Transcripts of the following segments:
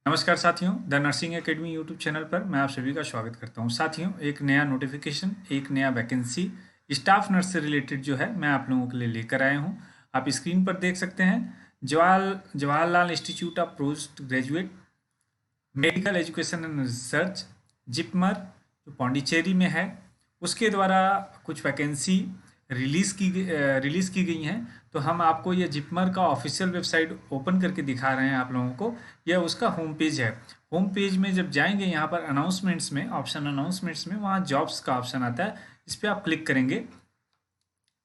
नमस्कार साथियों, the nursing academy YouTube channel पर मैं आप सभी का स्वागत करता हूं। साथियों, एक नया नोटिफिकेशन, एक नया वैकेंसी स्टाफ नर्स से रिलेटेड जो है मैं आप लोगों के लिए लेकर आया हूं। आप स्क्रीन पर देख सकते हैं Jawaharlal institute of post graduate medical education and research JIPMER जो पौंडीचेरी में है, उसके द्वारा कुछ वैकेंसी रिलीज़ की गई हैं। तो हम आपको ये जिपमर का ऑफिशियल वेबसाइट ओपन करके दिखा रहे हैं आप लोगों को। यह उसका होम पेज है। होम पेज में जब जाएंगे, यहाँ पर अनाउंसमेंट्स में, ऑप्शन अनाउंसमेंट्स में वहाँ जॉब्स का ऑप्शन आता है। इस पर आप क्लिक करेंगे।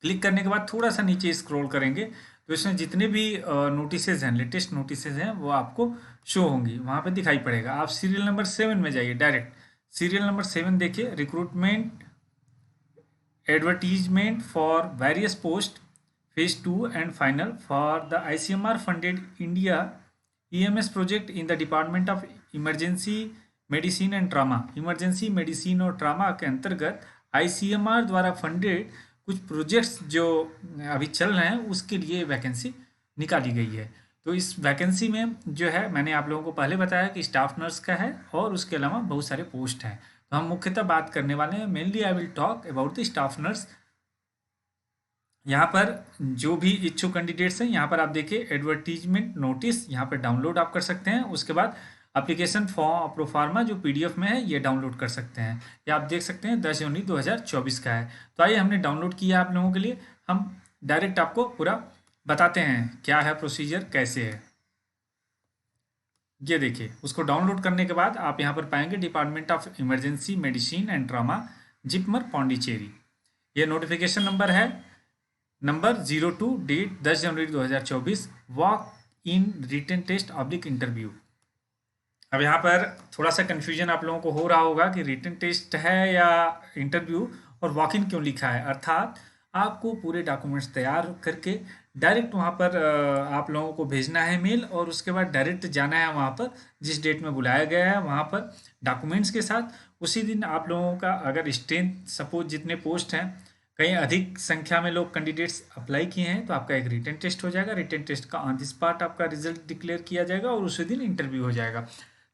क्लिक करने के बाद थोड़ा सा नीचे स्क्रॉल करेंगे तो इसमें जितने भी नोटिसेज हैं, लेटेस्ट नोटिसेज हैं, वो आपको शो होंगी, वहाँ पे दिखाई पड़ेगा। आप सीरियल नंबर 7 में जाइए, डायरेक्ट सीरियल नंबर 7 देखिए, recruitment advertisement for various post phase 2 and final for the ICMR funded India EMS project in the Department of Emergency medicine and trauma. Emergency medicine और ट्रामा के अंतर्गत ICMR द्वारा funded कुछ projects जो अभी चल रहे हैं, उसके लिए वैकेंसी निकाली गई है। तो इस वैकेंसी में जो है, मैंने आप लोगों को पहले बताया कि स्टाफ नर्स का है और उसके अलावा बहुत सारे पोस्ट हैं। तो हम मुख्यतः बात करने वाले हैं, mainly I will talk about the staff nurse. यहाँ पर जो भी इच्छुक कैंडिडेट्स हैं, यहाँ पर आप देखिए एडवर्टीजमेंट नोटिस यहाँ पर डाउनलोड आप कर सकते हैं। उसके बाद एप्लीकेशन फॉर्म प्रोफार्मा जो पीडीएफ में है, ये डाउनलोड कर सकते हैं। ये आप देख सकते हैं 10 जनवरी 2024 का है। तो आइए, हमने डाउनलोड किया आप लोगों के लिए। हम डायरेक्ट आपको पूरा बताते हैं क्या है प्रोसीजर, कैसे है। ये देखिए, उसको डाउनलोड करने के बाद आप यहाँ पर पाएंगे department of emergency medicine and trauma JIPMER Pondicherry. ये नोटिफिकेशन नंबर है, नंबर 02 डेट 10 जनवरी 2024, walk in written test oblique interview. अब यहाँ पर थोड़ा सा कन्फ्यूजन आप लोगों को हो रहा होगा कि रिटन टेस्ट है या इंटरव्यू, और वॉक इन क्यों लिखा है। अर्थात आपको पूरे डॉक्यूमेंट्स तैयार करके डायरेक्ट वहाँ पर आप लोगों को भेजना है मेल, और उसके बाद डायरेक्ट जाना है वहाँ पर जिस डेट में बुलाया गया है, वहाँ पर डॉक्यूमेंट्स के साथ। उसी दिन आप लोगों का अगर स्ट्रेंथ, सपोज जितने पोस्ट हैं, कहीं अधिक संख्या में लोग कैंडिडेट्स अप्लाई किए हैं, तो आपका एक रिटन टेस्ट हो जाएगा। रिटन टेस्ट का ऑन द स्पॉट आपका रिजल्ट डिक्लेयर किया जाएगा और उसी दिन इंटरव्यू हो जाएगा।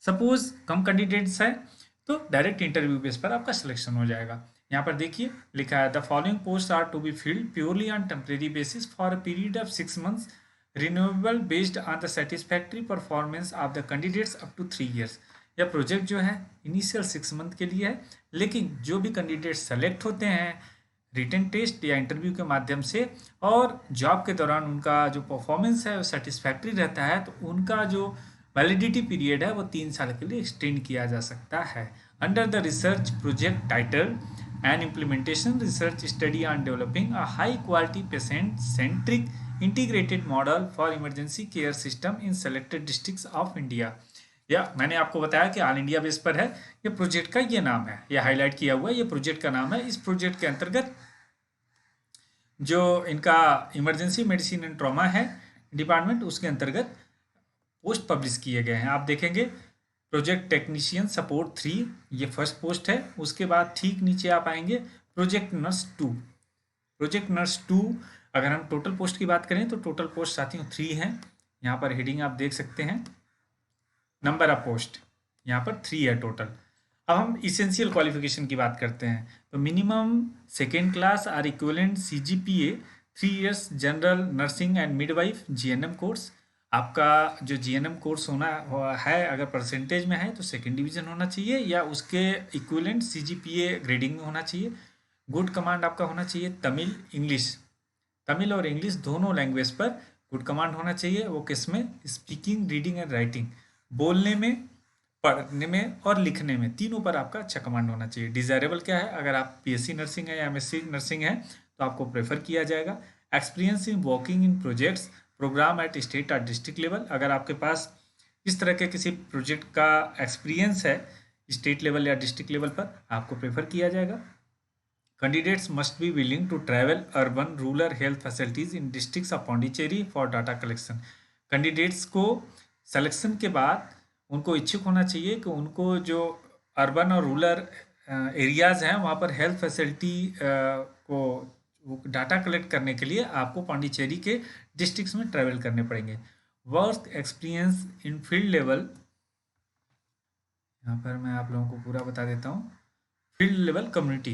सपोज कम कैंडिडेट्स हैं तो डायरेक्ट इंटरव्यू बेस पर आपका सिलेक्शन हो जाएगा। यहाँ पर देखिए लिखा है, the following post are to be filled purely on temporary basis for a period of 6 months renewable based on the satisfactory performance of the candidates up to 3 years। यह प्रोजेक्ट जो है इनिशियल 6 month के लिए है, लेकिन जो भी candidate select होते हैं रिटन टेस्ट या इंटरव्यू के माध्यम से, और जॉब के दौरान उनका जो परफॉर्मेंस है वो सेटिस्फैक्ट्री रहता है, तो उनका जो वैलिडिटी पीरियड है वो 3 साल के लिए एक्सटेंड किया जा सकता है। Under the research project title and implementation research study on developing a high quality patient centric integrated model for emergency care system in selected districts of India. या मैंने आपको बताया कि ऑल इंडिया बेस पर है। ये प्रोजेक्ट का ये नाम है, ये हाईलाइट किया हुआ है, ये प्रोजेक्ट का नाम है। इस प्रोजेक्ट के अंतर्गत जो इनका इमरजेंसी मेडिसिन एंड ट्रॉमा है डिपार्टमेंट, उसके अंतर्गत पोस्ट पब्लिश किए गए हैं। आप देखेंगे प्रोजेक्ट टेक्नीशियन सपोर्ट 3, ये फर्स्ट पोस्ट है। उसके बाद ठीक नीचे आप आएंगे प्रोजेक्ट नर्स 2। प्रोजेक्ट नर्स 2, अगर हम टोटल पोस्ट की बात करें तो टोटल पोस्ट साथियों 3 हैं। यहाँ पर हेडिंग आप देख सकते हैं, नंबर ऑफ पोस्ट यहाँ पर 3 है टोटल। अब हम इसेंशियल क्वालिफिकेशन की बात करते हैं, तो मिनिमम सेकेंड क्लास और equivalent CGPA 3 years general nursing and midwife GNM course. आपका जो GNM कोर्स होना है, अगर परसेंटेज में है तो सेकेंड डिवीजन होना चाहिए या उसके इक्विवेलेंट CGPA ग्रेडिंग में होना चाहिए। गुड कमांड आपका होना चाहिए तमिल इंग्लिश, तमिल और इंग्लिश दोनों लैंग्वेज पर गुड कमांड होना चाहिए। वो किस में? स्पीकिंग, रीडिंग एंड राइटिंग, बोलने में, पढ़ने में और लिखने में, तीनों पर आपका अच्छा कमांड होना चाहिए। डिजायरेबल क्या है? अगर आप PSC नर्सिंग है या MSc नर्सिंग है तो आपको प्रेफर किया जाएगा। Experience in working in projects program at state और डिस्ट्रिक्ट लेवल, अगर आपके पास इस तरह के किसी प्रोजेक्ट का एक्सपीरियंस है स्टेट लेवल या डिस्ट्रिक्ट लेवल पर, आपको प्रेफर किया जाएगा। Candidates must be willing to travel urban rural health facilities in districts of Pondicherry for data collection. Candidates को सिलेक्शन के बाद उनको इच्छुक होना चाहिए कि उनको जो अर्बन और रूरल एरियाज़ हैं वहाँ पर हेल्थ फैसिलिटी को डाटा कलेक्ट करने के लिए आपको पौंडीचेरी के डिस्ट्रिक्ट्स में ट्रैवल करने पड़ेंगे। Work experience in field level यहाँ पर मैं आप लोगों को पूरा बता देता हूँ। फील्ड लेवल कम्युनिटी,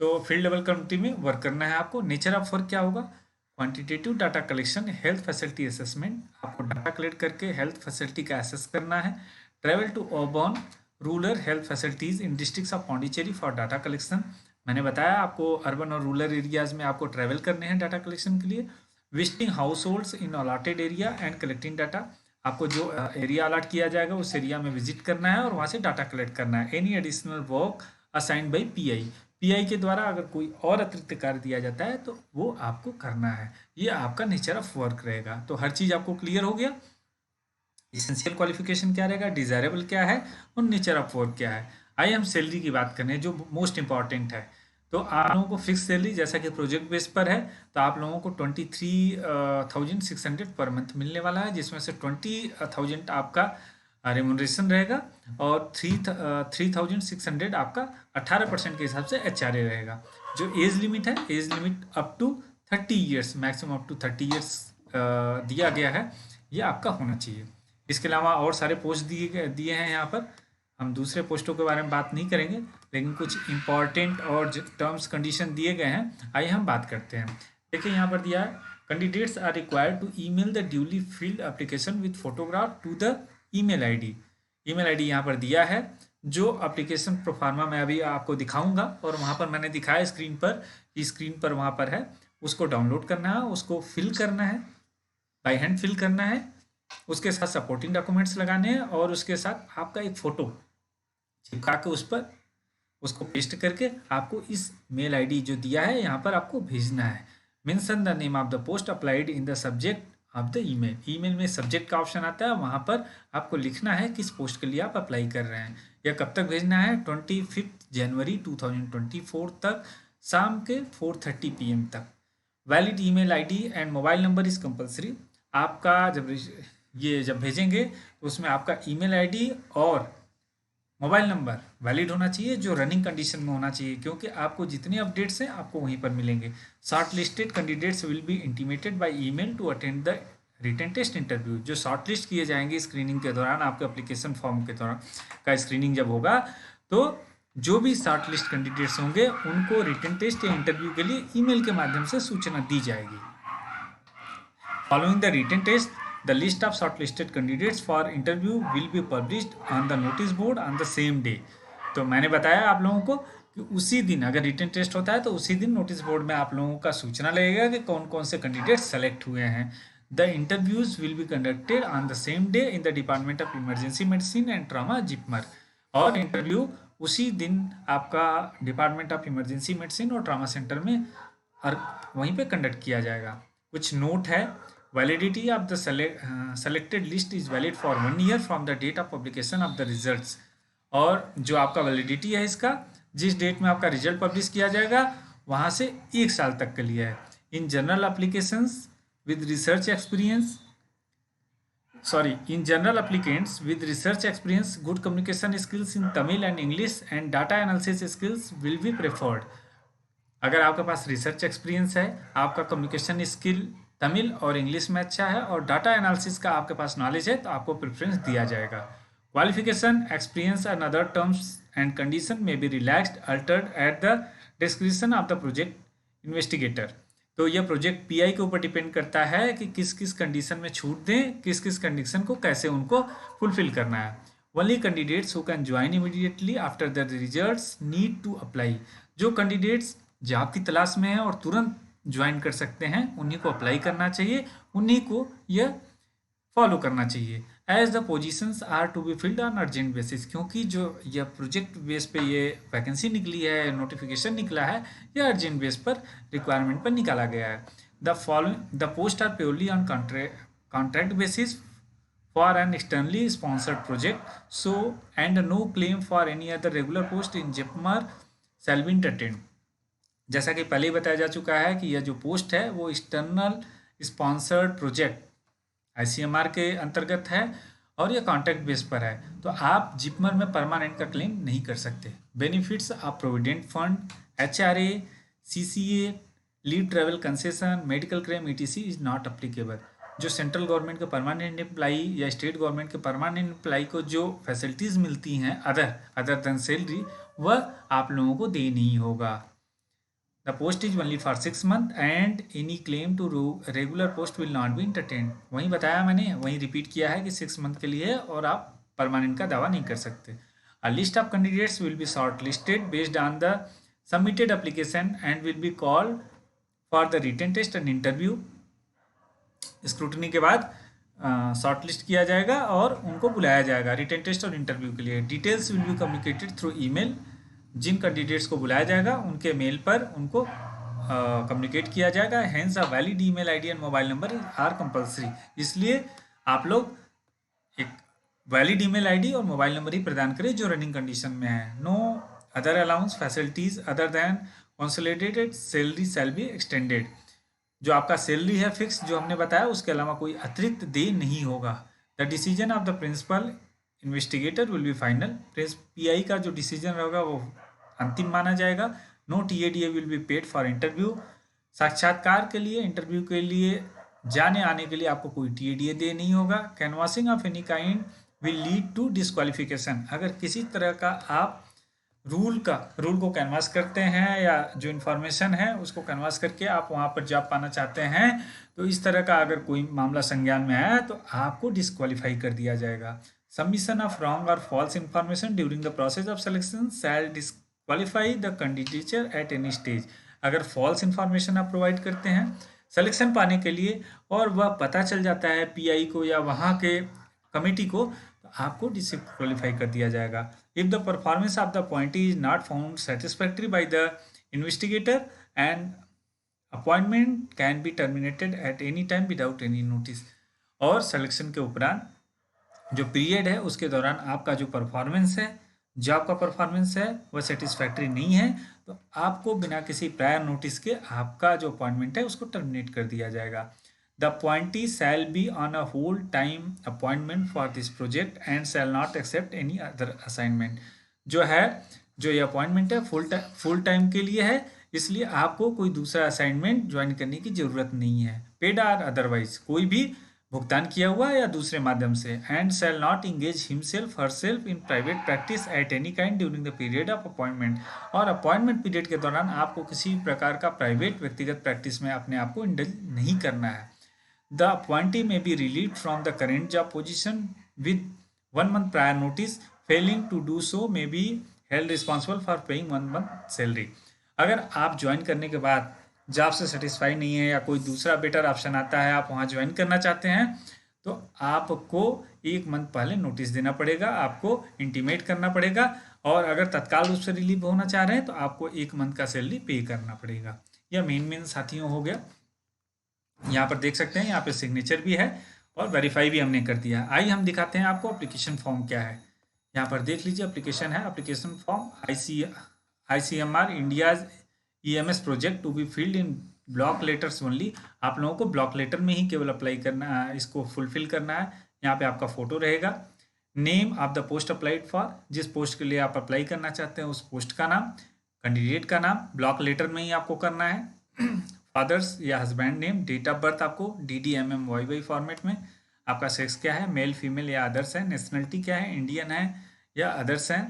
तो फील्ड लेवल कम्युनिटी में वर्क करना है आपको। नेचर ऑफ वर्क क्या होगा? Quantitative data collection, health facility assessment, आपको डाटा कलेक्ट करके हेल्थ फैसिलिटी का एसेस करना है। Travel to urban rural health facilities in districts of Pondicherry for data collection. मैंने बताया आपको अर्बन और रूरल एरियाज में आपको ट्रैवल करने हैं डाटा कलेक्शन के लिए। Visiting house holds in allotted area and collecting data, आपको जो एरिया अलॉट किया जाएगा उस एरिया में विजिट करना है और वहाँ से डाटा कलेक्ट करना है। Any additional work assigned by pi, pi के द्वारा अगर कोई और अतिरिक्त कार्य दिया जाता है तो वो आपको करना है। ये आपका नेचर ऑफ वर्क रहेगा। तो हर चीज़ आपको क्लियर हो गया। इसेंशियल क्वालिफिकेशन क्या रहेगा, डिजायरेबल क्या है और नेचर ऑफ वर्क क्या है। आइए हम सैलरी की बात करें जो मोस्ट इंपॉर्टेंट है। तो आप लोगों को फिक्स सैलरी जैसा कि प्रोजेक्ट बेस पर है तो आप लोगों को 23,600 पर मंथ मिलने वाला है, जिसमें से 20,000 आपका रेमुनरेशन रहेगा और 3,600 आपका 18% के हिसाब से HRA रहेगा। जो एज लिमिट है, age limit up to 30 years, maximum up to 30 years दिया गया है, ये आपका होना चाहिए। इसके अलावा और सारे पोस्ट दिए हैं यहाँ पर। हम दूसरे पोस्टों के बारे में बात नहीं करेंगे, लेकिन कुछ इंपॉर्टेंट और जो टर्म्स कंडीशन दिए गए हैं आइए हम बात करते हैं। देखिए यहाँ पर दिया है, candidates are required to email the duly filled application with photograph to the email ID. Email ID यहाँ पर दिया है, जो एप्लीकेशन प्रोफार्मा मैं अभी आपको दिखाऊंगा और वहाँ पर मैंने दिखाया स्क्रीन पर, कि स्क्रीन पर वहाँ पर है, उसको डाउनलोड करना है, उसको फिल करना है, बाई हैंड फिल करना है, उसके साथ सपोर्टिंग डॉक्यूमेंट्स लगाने हैं और उसके साथ आपका एक फ़ोटो चिपका के उस पर उसको पेस्ट करके आपको इस मेल आईडी जो दिया है यहाँ पर आपको भेजना है। Mention the name of the post applied in the subject of the email. Email में सब्जेक्ट का ऑप्शन आता है, वहाँ पर आपको लिखना है किस पोस्ट के लिए आप अप्लाई कर रहे हैं। यह कब तक भेजना है? 25 जनवरी 2024 तक, शाम के 4:30 PM तक। Valid email ID and mobile number is compulsory. आपका जब भेजेंगे तो उसमें आपका ईमेल आईडी और मोबाइल नंबर वैलिड होना चाहिए, जो रनिंग कंडीशन में होना चाहिए, क्योंकि आपको जितने अपडेट्स हैं आपको वहीं पर मिलेंगे। Short listed candidates will be intimated by email to attend the written test interview. जो शॉर्ट लिस्ट किए जाएंगे स्क्रीनिंग के दौरान, आपके एप्लीकेशन फॉर्म के दौरान का स्क्रीनिंग जब होगा, तो जो भी शॉर्ट लिस्ट कैंडिडेट्स होंगे उनको रिटन टेस्ट या इंटरव्यू के लिए ईमेल के माध्यम से सूचना दी जाएगी। Following the written test, the list of shortlisted candidates for interview will be published on the notice board on the same day। तो मैंने बताया आप लोगों को कि उसी दिन अगर रिटन टेस्ट होता है तो उसी दिन नोटिस बोर्ड में आप लोगों का सूचना लगेगा कि कौन कौन से कैंडिडेट सेलेक्ट हुए हैं। The interviews will be conducted on the same day in the department of emergency medicine and trauma JIPMER. और इंटरव्यू उसी दिन आपका डिपार्टमेंट ऑफ इमरजेंसी मेडिसिन और ट्रामा सेंटर में और वहीं पे कंडक्ट किया जाएगा। कुछ नोट है, validity of the selected list is valid for 1 year from the date of publication of the results. और जो आपका वैलिडिटी है इसका, जिस डेट में आपका रिजल्ट पब्लिश किया जाएगा वहाँ से 1 साल तक के लिए है। In general applications with research experience in general applicants with research experience, good communication skills in Tamil and English and data analysis skills will be preferred। अगर आपके पास रिसर्च एक्सपीरियंस है, आपका कम्युनिकेशन स्किल तमिल और इंग्लिश में अच्छा है और data analysis का आपके पास नॉलेज है तो आपको प्रेफरेंस दिया जाएगा। Qualification, experience and other terms and condition में be relaxed altered at the description of the project investigator. तो यह प्रोजेक्ट पीआई के ऊपर डिपेंड करता है कि किस किस कंडीशन में छूट दें, किस किस कंडीशन को कैसे उनको फुलफिल करना है। Only candidates who can join immediately after the results need to apply. जो कैंडिडेट्स जॉब की तलाश में हैं और तुरंत ज्वाइन कर सकते हैं उन्हीं को अप्लाई करना चाहिए, उन्हीं को यह फॉलो करना चाहिए। As the positions are to be filled on urgent basis, क्योंकि जो यह प्रोजेक्ट बेस पे ये वैकेंसी निकली है, नोटिफिकेशन निकला है, यह अर्जेंट बेस पर रिक्वायरमेंट पर निकाला गया है। The post are purely on contract basis for an externally sponsored project, so and no claim for any other regular post in JIPMER shall be entertained. जैसा कि पहले ही बताया जा चुका है कि यह जो पोस्ट है वो एक्सटर्नल स्पॉन्सर्ड प्रोजेक्ट ICMR के अंतर्गत है और यह कॉन्ट्रैक्ट बेस पर है, तो आप जिपमर में परमानेंट का क्लेम नहीं कर सकते। Benefits of provident fund, HRA, CCA, leave travel concession, medical claim ETC is not applicable. जो सेंट्रल गवर्नमेंट के परमानेंट एम्प्लाई या स्टेट गवर्नमेंट के परमानेंट एम्प्लाई को जो फैसिलिटीज़ मिलती हैं अदर देन सैलरी, वह आप लोगों को देनी ही होगा। The post is only for 6 months and any claim to regular post will not be entertain. वहीं बताया मैंने, वहीं रिपीट किया है कि 6 month के लिए है और आप परमानेंट का दावा नहीं कर सकते। A list of candidates will be short listed based on the submitted application and will be called for the written test and interview. Scrutiny के बाद शॉर्ट लिस्ट किया जाएगा और उनको बुलाया जाएगा रिटन टेस्ट और इंटरव्यू के लिए। Details will be communicated through email. जिन कैंडिडेट्स को बुलाया जाएगा उनके मेल पर उनको कम्युनिकेट किया जाएगा। Hence a valid email ID and mobile number are compulsory. इसलिए आप लोग एक वैलिड ईमेल आईडी और मोबाइल नंबर ही प्रदान करें जो रनिंग कंडीशन में है। No other allowance facilities other than consolidated salary shall be extended. जो आपका सैलरी है फिक्स जो हमने बताया, उसके अलावा कोई अतिरिक्त दे नहीं होगा। The decision of the principal investigator will be final. PI का जो डिसीजन होगा वो अंतिम माना जाएगा। No TA DA will be paid for interview. साक्षात्कार के लिए, इंटरव्यू के लिए जाने आने के लिए आपको कोई टीएडीए दे नहीं होगा। Canvassing of any kind will lead to disqualification. अगर किसी तरह का आप रूल को कैनवास करते हैं या जो इन्फॉर्मेशन है उसको कैनवास करके आप वहाँ पर जॉब पाना चाहते हैं, तो इस तरह का अगर कोई मामला संज्ञान में आया तो आपको डिस्क्वालीफाई कर दिया जाएगा। सबमिशन ऑफ रॉन्ग और false information during the process of selection shall disqualify the candidature at any stage. अगर फॉल्स इंफॉर्मेशन आप प्रोवाइड करते हैं सिलेक्शन पाने के लिए और वह पता चल जाता है पीआई को या वहाँ के कमेटी को, तो आपको डिस्क्वालीफाई कर दिया जाएगा। If the performance of the appointee is not found satisfactory by the investigator and appointment can be terminated at any time without any notice. और सिलेक्शन के उपरांत जो पीरियड है उसके दौरान आपका जो परफॉर्मेंस है, जॉब का परफॉर्मेंस है, वह सेटिस्फैक्ट्री नहीं है, तो आपको बिना किसी प्रायर नोटिस के आपका जो अपॉइंटमेंट है उसको टर्मिनेट कर दिया जाएगा। The appointee shall be on a whole time appointment for this project and shall not accept any other assignment. जो ये अपॉइंटमेंट है फुल टाइम के लिए है, इसलिए आपको कोई दूसरा असाइनमेंट ज्वाइन करने की ज़रूरत नहीं है, पेड और अदरवाइज, कोई भी भुगतान किया हुआ या दूसरे माध्यम से। And shall not engage himself herself in private practice at any kind during the period of appointment. और अपॉइंटमेंट पीरियड के दौरान आपको किसी प्रकार का प्राइवेट व्यक्तिगत प्रैक्टिस में अपने आप को इंडल्ज नहीं करना है। The appointee may be relieved from the current job position with 1 month prior notice. Failing to do so may be held responsible for paying 1 month salary. अगर आप ज्वाइन करने के बाद जॉब से सेटिस्फाई नहीं है या कोई दूसरा बेटर ऑप्शन आता है, आप वहाँ ज्वाइन करना चाहते हैं, तो आपको 1 month पहले नोटिस देना पड़ेगा, आपको इंटीमेट करना पड़ेगा। और अगर तत्काल रूप से रिलीव होना चाह रहे हैं तो आपको 1 month का सैलरी पे करना पड़ेगा। यह मेन साथियों हो गया। यहाँ पर देख सकते हैं, यहाँ पे सिग्नेचर भी है और वेरीफाई भी हमने कर दिया। आइए हम दिखाते हैं आपको एप्लीकेशन फॉर्म क्या है। यहाँ पर देख लीजिए एप्लीकेशन है, application form ICMR India's EMS project to be filled in block letters only. आप लोगों को ब्लॉक लेटर में ही केवल अप्लाई करना है, इसको फुलफिल करना है। यहाँ पे आपका फोटो रहेगा। Name of the post applied for, जिस पोस्ट के लिए आप अप्लाई करना चाहते हैं उस पोस्ट का नाम, कैंडिडेट का नाम ब्लॉक लेटर में ही आपको करना है। फादर्स या husband name, date of birth आपको DDMMYY फॉर्मेट में, आपका सेक्स क्या है, मेल फीमेल या अदर्स है, नेशनलिटी क्या है, इंडियन है या अदर्स है।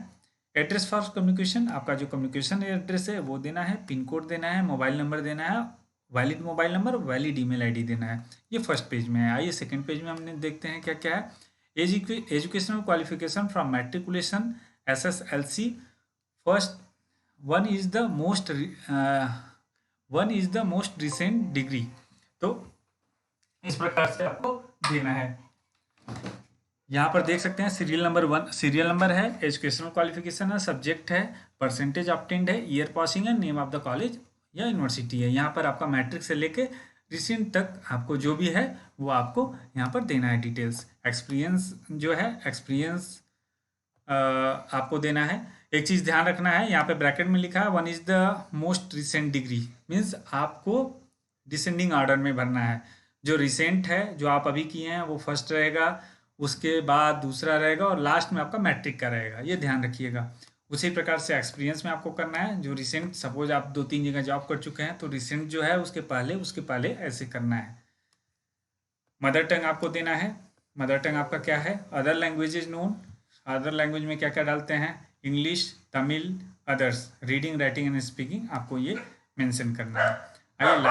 एड्रेस फॉर कम्युनिकेशन, आपका जो कम्युनिकेशन एड्रेस है वो देना है, पिन कोड देना है, मोबाइल नंबर देना है, valid mobile number, valid email ID देना है। ये फर्स्ट पेज में है। आइए सेकंड पेज में हमने देखते हैं क्या क्या है। Educational qualification from matriculation SSLC first one is the most recent degree. तो इस प्रकार से आपको देना है। यहाँ पर देख सकते हैं सीरियल नंबर है, एजुकेशनल क्वालिफिकेशन है, सब्जेक्ट है, परसेंटेज ऑब्टेन्ड है, ईयर पासिंग है, नेम ऑफ द कॉलेज या यूनिवर्सिटी है। यहाँ पर आपका मैट्रिक से लेके रिसेंट तक आपको जो भी है वो आपको यहाँ पर देना है डिटेल्स। एक्सपीरियंस जो है, आपको देना है। एक चीज़ ध्यान रखना है, यहाँ पे ब्रैकेट में लिखा है 1 is the most recent degree, means आपको डिसेंडिंग ऑर्डर में भरना है। जो रिसेंट है, जो आप अभी किए हैं वो फर्स्ट रहेगा, उसके बाद दूसरा रहेगा और लास्ट में आपका मैट्रिक का रहेगा, ये ध्यान रखिएगा। उसी प्रकार से एक्सपीरियंस में आपको करना है। जो रिसेंट, सपोज आप 2-3 जगह जॉब कर चुके हैं तो रिसेंट जो है उसके पहले ऐसे करना है। मदर टंग आपको देना है। मदर टंग आपका क्या है? Other languages known. Other language में क्या क्या डालते हैं? English, Tamil, others. Reading, writing and speaking आपको ये मेंशन करना है। आइए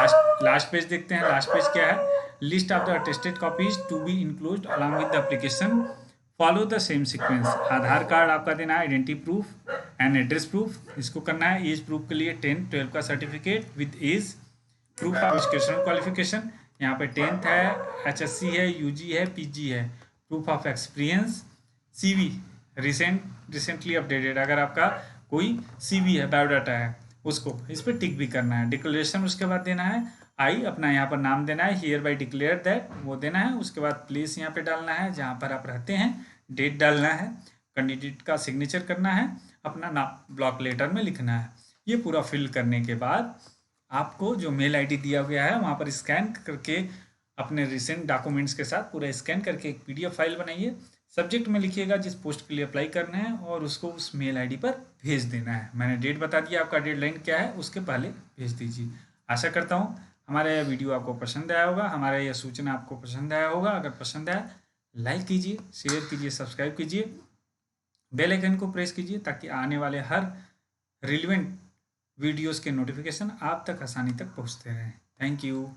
लास्ट पेज देखते हैं। लास्ट पेज क्या है? List of the attested copies to be include along with the application, follow the same sequence. Aadhaar card आपका देना है, identity proof and address proof इसको करना है। एज प्रूफ के लिए 10th 12th का certificate with age, proof of educational qualification, यहाँ पे 10th है, HSC है, UG है, PG है, proof of experience, CV recently updated, अगर आपका कोई CV है, बायोडाटा है, उसको इस पर टिक भी करना है। डिक्लेरेशन उसके बाद देना है, आई अपना यहाँ पर नाम देना है, हियर बाई डिक्लेयर दैट वो देना है। उसके बाद प्लेस यहाँ पे डालना है जहाँ पर आप रहते हैं, डेट डालना है, कैंडिडेट का सिग्नेचर करना है, अपना नाम ब्लॉक लेटर में लिखना है। ये पूरा फिल करने के बाद आपको जो मेल आईडी दिया गया है वहाँ पर स्कैन करके अपने रिसेंट डॉक्यूमेंट्स के साथ पूरा स्कैन करके एक PDF फाइल बनाइए। सब्जेक्ट में लिखिएगा जिस पोस्ट के लिए अप्लाई करना है और उसको उस मेल आईडी पर भेज देना है। मैंने डेट बता दिया, आपका डेडलाइन क्या है उसके पहले भेज दीजिए। आशा करता हूँ हमारा यह वीडियो आपको पसंद आया होगा, हमारा यह सूचना आपको पसंद आया होगा। अगर पसंद आया लाइक कीजिए, शेयर कीजिए, सब्सक्राइब कीजिए, बेल आइकन को प्रेस कीजिए ताकि आने वाले हर रिलेवेंट वीडियोस के नोटिफिकेशन आप तक आसानी तक पहुंचते रहें। Thank you.